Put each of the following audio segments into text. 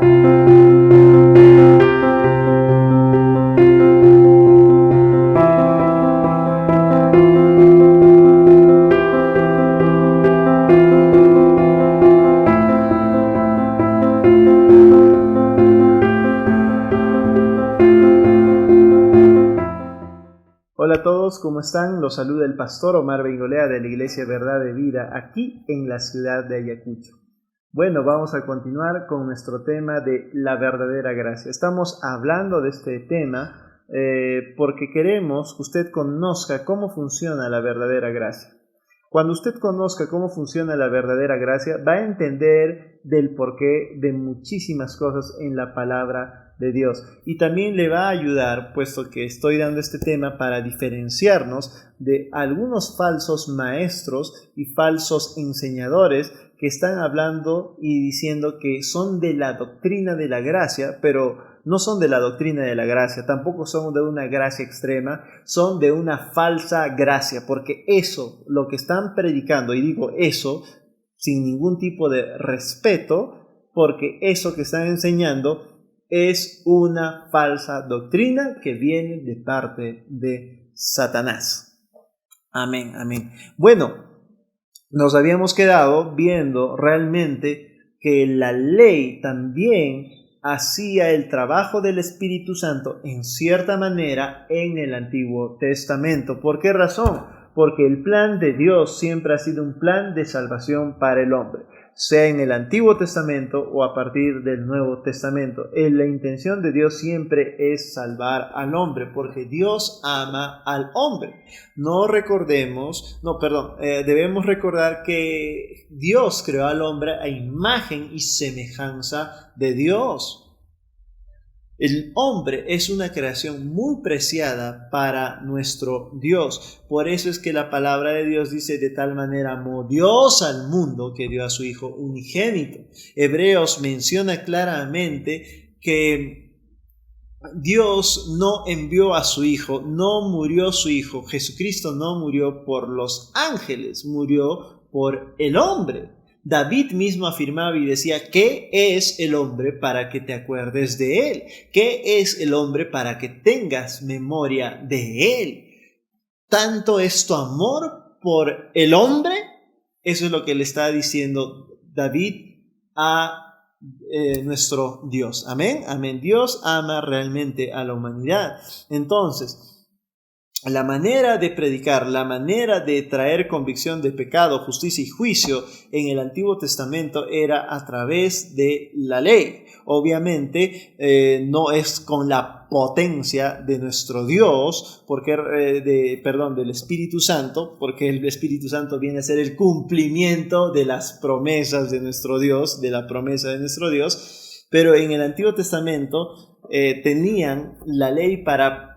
Hola a todos, ¿cómo están? Los saluda el pastor Omar Bengolea de la Iglesia Verdad de Vida, aquí en la ciudad de Ayacucho. Bueno, vamos a continuar con nuestro tema de la verdadera gracia. Estamos hablando de este tema porque queremos que usted conozca cómo funciona la verdadera gracia. Cuando usted conozca cómo funciona la verdadera gracia, va a entender del porqué de muchísimas cosas en la palabra de Dios. Y también le va a ayudar, puesto que estoy dando este tema, para diferenciarnos de algunos falsos maestros y falsos enseñadores que están hablando y diciendo que son de la doctrina de la gracia, pero no son de la doctrina de la gracia, tampoco son de una gracia extrema, son de una falsa gracia, porque eso, lo que están predicando, y digo eso sin ningún tipo de respeto, porque eso que están enseñando es una falsa doctrina que viene de parte de Satanás. Amén, amén. Bueno, nos habíamos quedado viendo realmente que la ley también hacía el trabajo del Espíritu Santo en cierta manera en el Antiguo Testamento. ¿Por qué razón? Porque el plan de Dios siempre ha sido un plan de salvación para el hombre, sea en el Antiguo Testamento o a partir del Nuevo Testamento. La intención de Dios siempre es salvar al hombre, porque Dios ama al hombre. Debemos recordar que Dios creó al hombre a imagen y semejanza de Dios. El hombre es una creación muy preciada para nuestro Dios. Por eso es que la palabra de Dios dice: de tal manera amó Dios al mundo que dio a su Hijo unigénito. Hebreos menciona claramente que Dios no envió a su Hijo, no murió su Hijo. Jesucristo no murió por los ángeles, murió por el hombre. David mismo afirmaba y decía: ¿qué es el hombre para que te acuerdes de él? ¿Qué es el hombre para que tengas memoria de él? ¿Tanto es tu amor por el hombre? Eso es lo que le está diciendo David a nuestro Dios. Amén, amén. Dios ama realmente a la humanidad. Entonces, la manera de predicar, la manera de traer convicción de pecado, justicia y juicio en el Antiguo Testamento era a través de la ley. Obviamente no es con la potencia de nuestro Dios, del Espíritu Santo, porque el Espíritu Santo viene a ser el cumplimiento de las promesas de nuestro Dios, de la promesa de nuestro Dios. Pero en el Antiguo Testamento tenían la ley para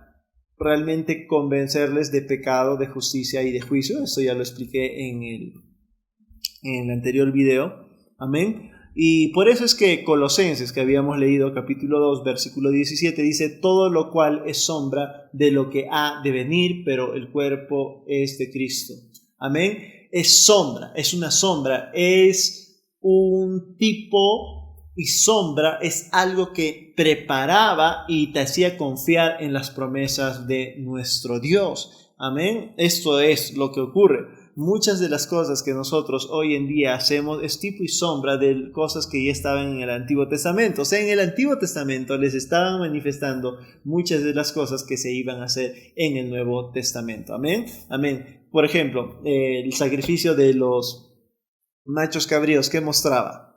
realmente convencerles de pecado, de justicia y de juicio. Esto ya lo expliqué en el anterior video. Amén. Y por eso es que Colosenses, que habíamos leído, capítulo 2, versículo 17, dice: todo lo cual es sombra de lo que ha de venir, pero el cuerpo es de Cristo. Amén. Es sombra, es una sombra, es un tipo y sombra, es algo que preparaba y te hacía confiar en las promesas de nuestro Dios. Amén. Esto es lo que ocurre. Muchas de las cosas que nosotros hoy en día hacemos es tipo y sombra de cosas que ya estaban en el Antiguo Testamento. O sea, en el Antiguo Testamento les estaban manifestando muchas de las cosas que se iban a hacer en el Nuevo Testamento. Amén. Amén. Por ejemplo, el sacrificio de los machos cabríos, ¿qué mostraba?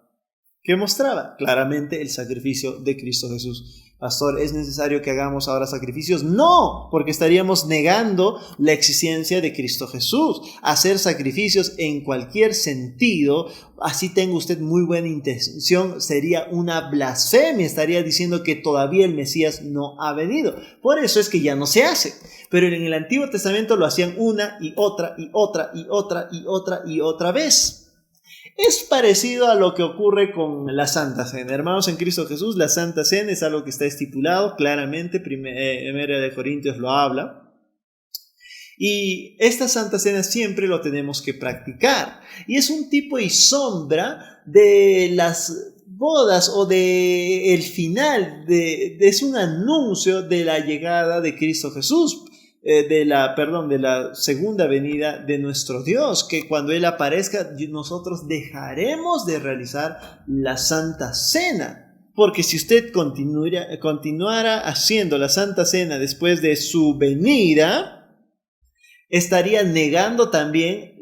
¿Qué mostraba? Claramente el sacrificio de Cristo Jesús. Pastor, ¿es necesario que hagamos ahora sacrificios? No, porque estaríamos negando la existencia de Cristo Jesús. Hacer sacrificios en cualquier sentido, así tenga usted muy buena intención, sería una blasfemia. Estaría diciendo que todavía el Mesías no ha venido. Por eso es que ya no se hace. Pero en el Antiguo Testamento lo hacían una y otra y otra y otra y otra y otra vez. Es parecido a lo que ocurre con la Santa Cena. Hermanos en Cristo Jesús, la Santa Cena es algo que está estipulado claramente. Primera de Corintios lo habla. Y esta Santa Cena siempre lo tenemos que practicar. Y es un tipo y sombra de las bodas o de el final, es un anuncio de la llegada de Cristo Jesús, de la segunda venida de nuestro Dios, que cuando Él aparezca nosotros dejaremos de realizar la Santa Cena. Porque si usted continuara haciendo la Santa Cena después de su venida, estaría negando también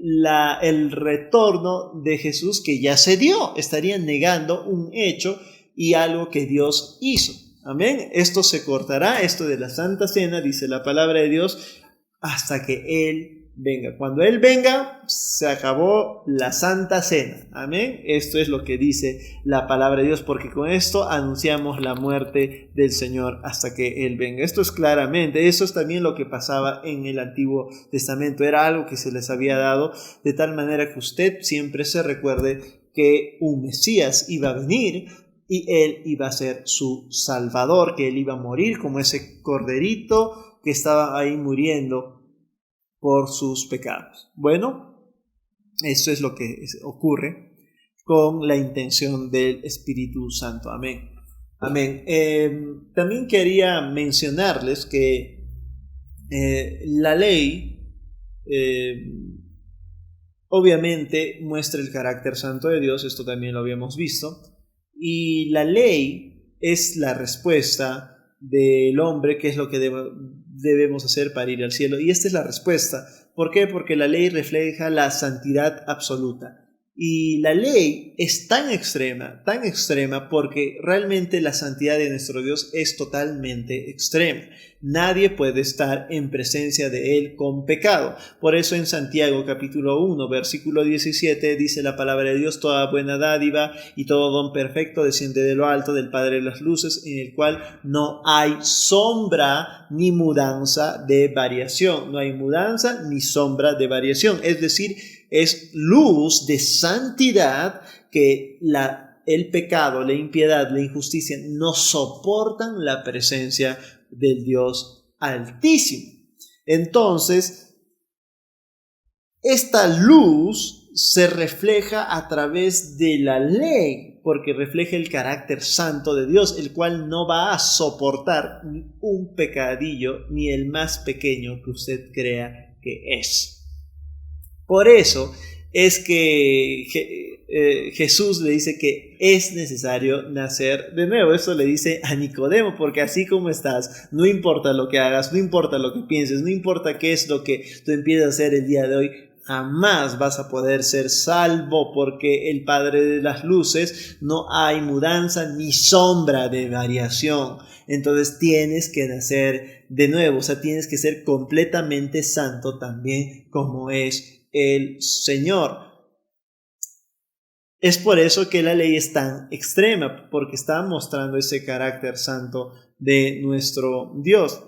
el retorno de Jesús que ya se dio. Estaría negando un hecho y algo que Dios hizo. Amén. Esto se cortará, esto de la Santa Cena, dice la palabra de Dios, hasta que Él venga. Cuando Él venga, se acabó la Santa Cena. Amén. Esto es lo que dice la palabra de Dios, porque con esto anunciamos la muerte del Señor hasta que Él venga. Esto es claramente, eso es también lo que pasaba en el Antiguo Testamento. Era algo que se les había dado de tal manera que usted siempre se recuerde que un Mesías iba a venir y Él iba a ser su Salvador, que Él iba a morir como ese corderito que estaba ahí muriendo por sus pecados. Bueno, eso es lo que ocurre con la intención del Espíritu Santo. Amén. Amén. También quería mencionarles que la ley obviamente muestra el carácter santo de Dios, esto también lo habíamos visto, y la ley es la respuesta del hombre, que es lo que debemos hacer para ir al cielo. Y esta es la respuesta. ¿Por qué? Porque la ley refleja la santidad absoluta. Y la ley es tan extrema porque realmente la santidad de nuestro Dios es totalmente extrema. Nadie puede estar en presencia de Él con pecado. Por eso en Santiago capítulo 1 versículo 17 dice la palabra de Dios: toda buena dádiva y todo don perfecto desciende de lo alto, del Padre de las luces, en el cual no hay sombra ni mudanza de variación. No hay mudanza ni sombra de variación. Es decir, es luz de santidad que el pecado, la impiedad, la injusticia no soportan la presencia del Dios Altísimo. Entonces, esta luz se refleja a través de la ley, porque refleja el carácter santo de Dios, el cual no va a soportar ni un pecadillo, ni el más pequeño que usted crea que es. Por eso es que Jesús le dice que es necesario nacer de nuevo. Eso le dice a Nicodemo, porque así como estás, no importa lo que hagas, no importa lo que pienses, no importa qué es lo que tú empieces a hacer el día de hoy, jamás vas a poder ser salvo, porque el Padre de las luces no hay mudanza ni sombra de variación. Entonces tienes que nacer de nuevo, o sea, tienes que ser completamente santo también como es el Señor. Es por eso que la ley es tan extrema, porque está mostrando ese carácter santo de nuestro Dios.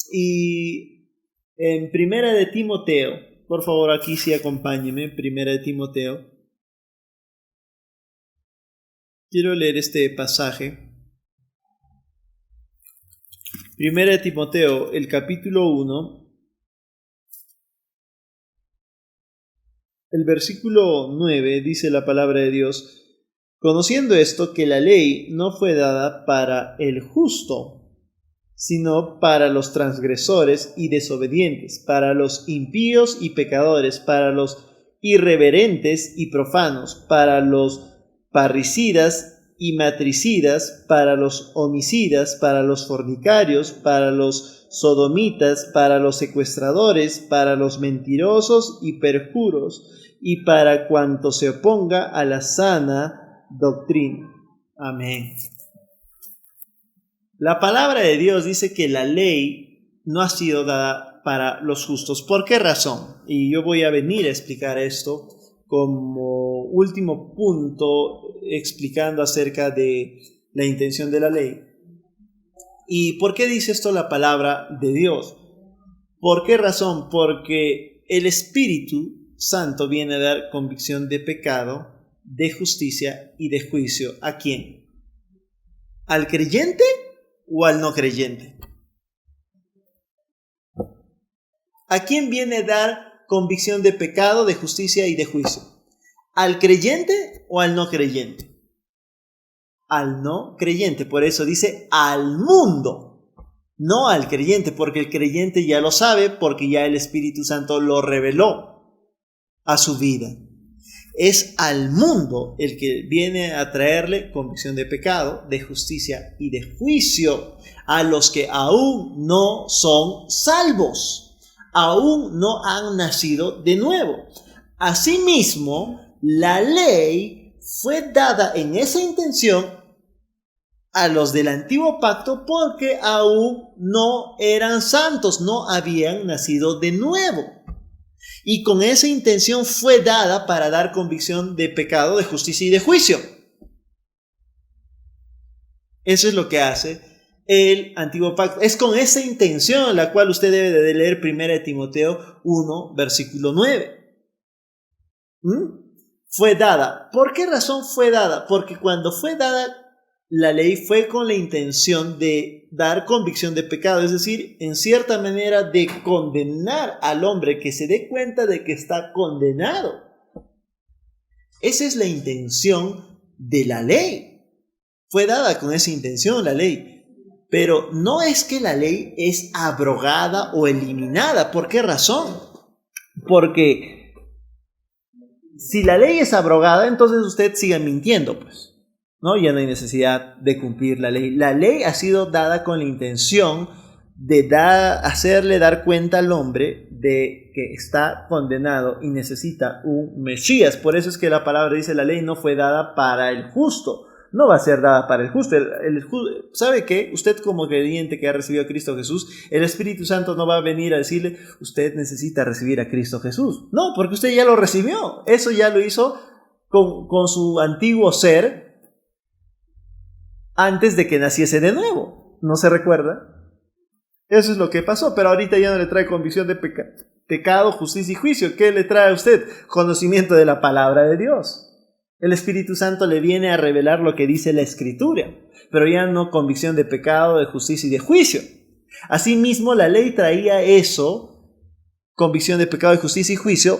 Y en Primera de Timoteo, por favor, aquí sí acompáñeme, Primera de Timoteo. Quiero leer este pasaje. Primera de Timoteo, el capítulo 1. El versículo 9 dice la palabra de Dios: conociendo esto, que la ley no fue dada para el justo, sino para los transgresores y desobedientes, para los impíos y pecadores, para los irreverentes y profanos, para los parricidas y matricidas, para los homicidas, para los fornicarios, para los sodomitas, para los secuestradores, para los mentirosos y perjuros, y para cuanto se oponga a la sana doctrina. Amén. La palabra de Dios dice que la ley no ha sido dada para los justos. ¿Por qué razón? Y yo voy a venir a explicar esto como último punto, explicando acerca de la intención de la ley. ¿Y por qué dice esto la palabra de Dios? ¿Por qué razón? Porque el Espíritu Santo viene a dar convicción de pecado, de justicia y de juicio. ¿A quién? ¿Al creyente o al no creyente? ¿A quién viene a dar convicción de pecado, de justicia y de juicio? ¿Al creyente o al no creyente? al no creyente. Por eso dice al mundo, no al creyente, porque el creyente ya lo sabe, porque ya el Espíritu Santo lo reveló a su vida. Es al mundo el que viene a traerle convicción de pecado, de justicia y de juicio a los que aún no son salvos, aún no han nacido de nuevo. Asimismo, la ley fue dada en esa intención a los del antiguo pacto porque aún no eran santos, no habían nacido de nuevo. Y con esa intención fue dada para dar convicción de pecado, de justicia y de juicio. Eso es lo que hace el antiguo pacto. Es con esa intención la cual usted debe de leer 1 Timoteo 1, versículo 9. Fue dada. ¿Por qué razón fue dada? Porque cuando fue dada la ley fue con la intención de dar convicción de pecado, es decir, en cierta manera de condenar al hombre, que se dé cuenta de que está condenado. Esa es la intención de la ley. Fue dada con esa intención la ley. Pero no es que la ley es abrogada o eliminada. ¿Por qué razón? Porque si la ley es abrogada, entonces usted sigue mintiendo, pues. ¿No? Ya no hay necesidad de cumplir la ley. La ley ha sido dada con la intención de hacerle dar cuenta al hombre de que está condenado y necesita un Mesías. Por eso es que la palabra dice: la ley no fue dada para el justo. No va a ser dada para el justo. ¿Sabe qué? Usted, como creyente que ha recibido a Cristo Jesús, el Espíritu Santo no va a venir a decirle: usted necesita recibir a Cristo Jesús. No, porque usted ya lo recibió. Eso ya lo hizo con su antiguo ser antes de que naciese de nuevo. ¿No se recuerda? Eso es lo que pasó, pero ahorita ya no le trae convicción de pecado, justicia y juicio. ¿Qué le trae a usted? Conocimiento de la palabra de Dios. El Espíritu Santo le viene a revelar lo que dice la Escritura, pero ya no convicción de pecado, de justicia y de juicio. Asimismo, la ley traía eso, convicción de pecado, de justicia y juicio,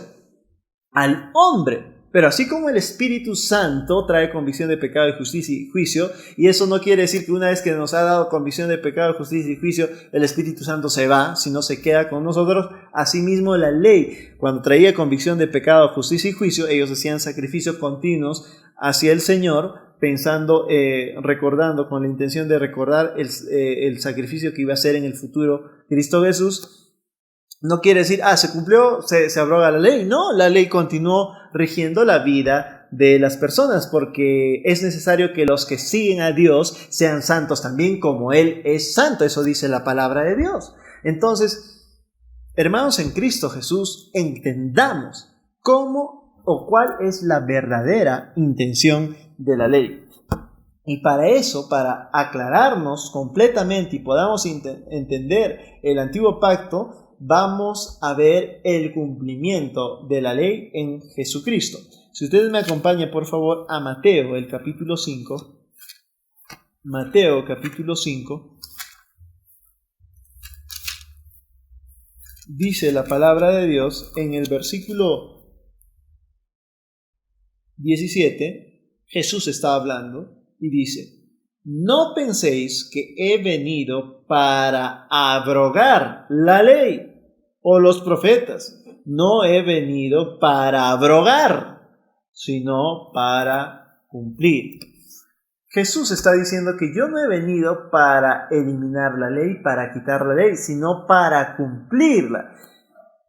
al hombre. Pero así como el Espíritu Santo trae convicción de pecado, de justicia y juicio, y eso no quiere decir que una vez que nos ha dado convicción de pecado, justicia y juicio, el Espíritu Santo se va, sino se queda con nosotros. Asimismo, la ley, cuando traía convicción de pecado, justicia y juicio, ellos hacían sacrificios continuos hacia el Señor, pensando, recordando, con la intención de recordar el sacrificio que iba a hacer en el futuro Cristo Jesús. No quiere decir, se cumplió, se abroga la ley. No, la ley continuó rigiendo la vida de las personas, porque es necesario que los que siguen a Dios sean santos también como Él es santo. Eso dice la palabra de Dios. Entonces, hermanos en Cristo Jesús, entendamos cómo o cuál es la verdadera intención de la ley. Y para eso, para aclararnos completamente y podamos entender el antiguo pacto, vamos a ver el cumplimiento de la ley en Jesucristo. Si ustedes me acompañan, por favor, a Mateo, el capítulo 5. Mateo, capítulo 5. Dice la palabra de Dios en el versículo 17. Jesús está hablando y dice: no penséis que he venido para abrogar la ley o los profetas. No he venido para abrogar, sino para cumplir. Jesús está diciendo que yo no he venido para eliminar la ley, para quitar la ley, sino para cumplirla.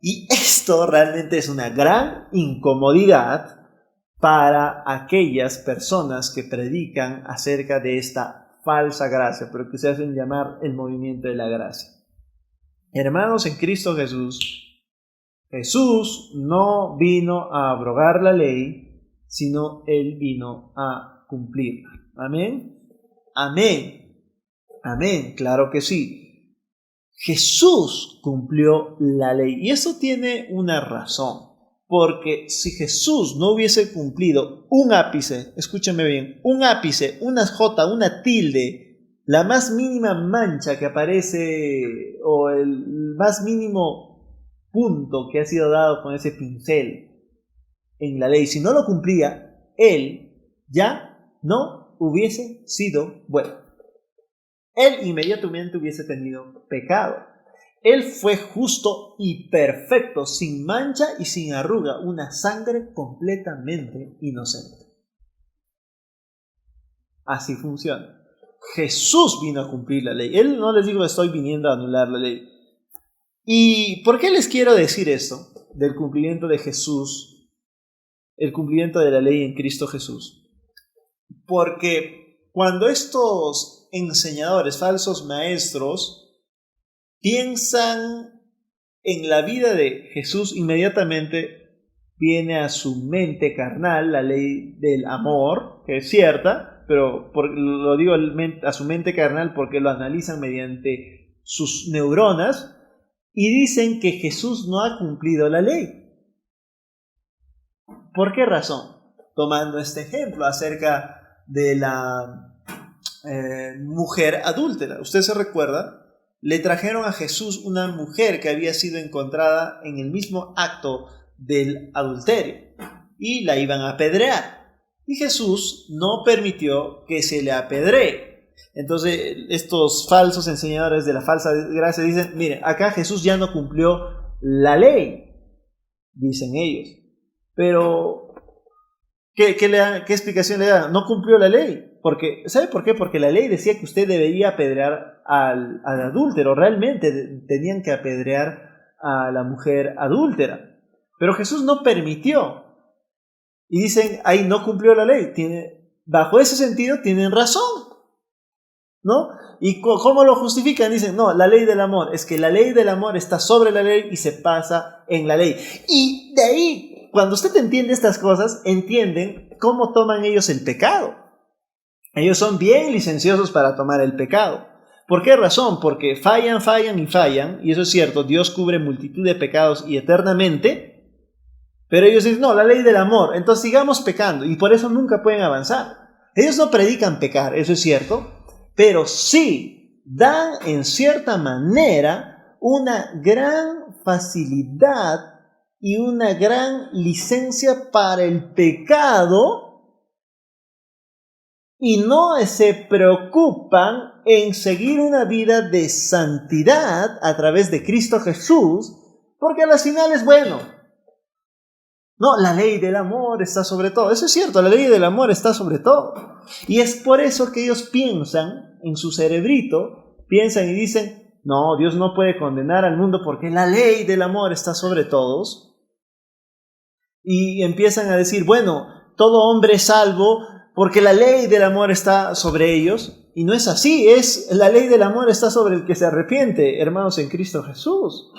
Y esto realmente es una gran incomodidad para aquellas personas que predican acerca de esta falsa gracia, pero que se hacen llamar el movimiento de la gracia. Hermanos en Cristo Jesús, Jesús no vino a abrogar la ley, sino Él vino a cumplirla. Amén. Amén. Amén. Claro que sí. Jesús cumplió la ley. Y eso tiene una razón. Porque si Jesús no hubiese cumplido un ápice, escúchame bien, un ápice, una jota, una tilde, la más mínima mancha que aparece o el más mínimo punto que ha sido dado con ese pincel en la ley, si no lo cumplía, Él ya no hubiese sido bueno. Él inmediatamente hubiese tenido pecado. Él fue justo y perfecto, sin mancha y sin arruga, una sangre completamente inocente. Así funciona. Jesús vino a cumplir la ley. Él no les digo estoy viniendo a anular la ley. ¿Y por qué les quiero decir esto? Del cumplimiento de Jesús, el cumplimiento de la ley en Cristo Jesús. Porque cuando estos enseñadores, falsos maestros, piensan en la vida de Jesús, inmediatamente viene a su mente carnal la ley del amor, que es cierta, pero lo digo a su mente carnal porque lo analizan mediante sus neuronas y dicen que Jesús no ha cumplido la ley. ¿Por qué razón? Tomando este ejemplo acerca de la mujer adúltera. ¿Usted se recuerda? Le trajeron a Jesús una mujer que había sido encontrada en el mismo acto del adulterio y la iban a apedrear. Y Jesús no permitió que se le apedree. Entonces estos falsos enseñadores de la falsa gracia dicen, mire, acá Jesús ya no cumplió la ley, dicen ellos. Pero, ¿qué explicación le dan? No cumplió la ley. Porque, ¿sabe por qué? Porque la ley decía que usted debería apedrear al adúltero. Realmente tenían que apedrear a la mujer adúltera. Pero Jesús no permitió. Y dicen, ahí no cumplió la ley. Bajo ese sentido tienen razón, ¿no? ¿Y cómo lo justifican? Dicen, no, la ley del amor. Es que la ley del amor está sobre la ley y se pasa en la ley. Y de ahí, cuando usted entiende estas cosas, entienden cómo toman ellos el pecado. Ellos son bien licenciosos para tomar el pecado. ¿Por qué razón? Porque fallan, y eso es cierto, Dios cubre multitud de pecados y eternamente, pero ellos dicen, no, la ley del amor, entonces sigamos pecando, y por eso nunca pueden avanzar. Ellos no predican pecar, eso es cierto, pero sí dan en cierta manera una gran facilidad y una gran licencia para el pecado, y no se preocupan en seguir una vida de santidad a través de Cristo Jesús, porque al final es bueno. No, la ley del amor está sobre todo. Eso es cierto, la ley del amor está sobre todo. Y es por eso que ellos piensan en su cerebrito, piensan y dicen, no, Dios no puede condenar al mundo porque la ley del amor está sobre todos. Y empiezan a decir, bueno, todo hombre es salvo porque la ley del amor está sobre ellos, y no es así, la ley del amor está sobre el que se arrepiente, hermanos, en Cristo Jesús.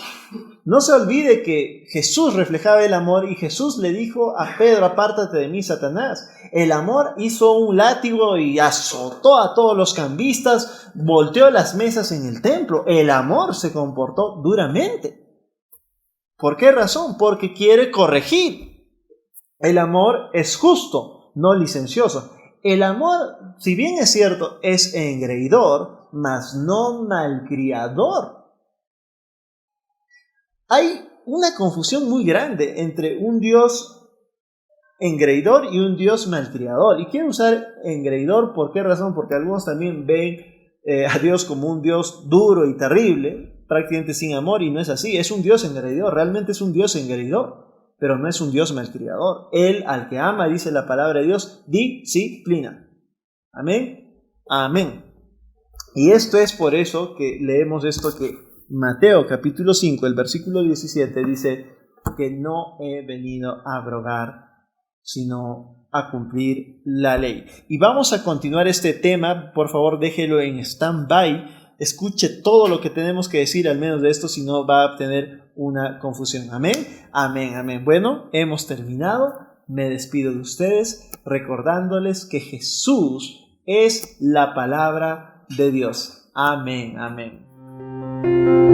No se olvide que Jesús reflejaba el amor y Jesús le dijo a Pedro, apártate de mí, Satanás. El amor hizo un látigo y azotó a todos los cambistas, volteó las mesas en el templo. El amor se comportó duramente. ¿Por qué razón? Porque quiere corregir. El amor es justo, no licencioso. El amor, si bien es cierto, es engreidor, mas no malcriador. Hay una confusión muy grande entre un Dios engreidor y un Dios malcriador. Y quiero usar engreidor, ¿por qué razón? Porque algunos también ven a Dios como un Dios duro y terrible, prácticamente sin amor, y no es así. Es un Dios engreidor, realmente es un Dios engreidor, pero no es un Dios malcriador. Él, al que ama, dice la palabra de Dios, disciplina. Amén. Amén. Y esto es por eso que leemos esto que Mateo capítulo 5, el versículo 17 dice que no he venido a abrogar, sino a cumplir la ley. Y vamos a continuar este tema. Por favor, déjelo en stand-by. Escuche todo lo que tenemos que decir al menos de esto, si no va a obtener una confusión. Amén, amén, amén. Bueno, hemos terminado. Me despido de ustedes recordándoles que Jesús es la palabra de Dios. Amén, amén.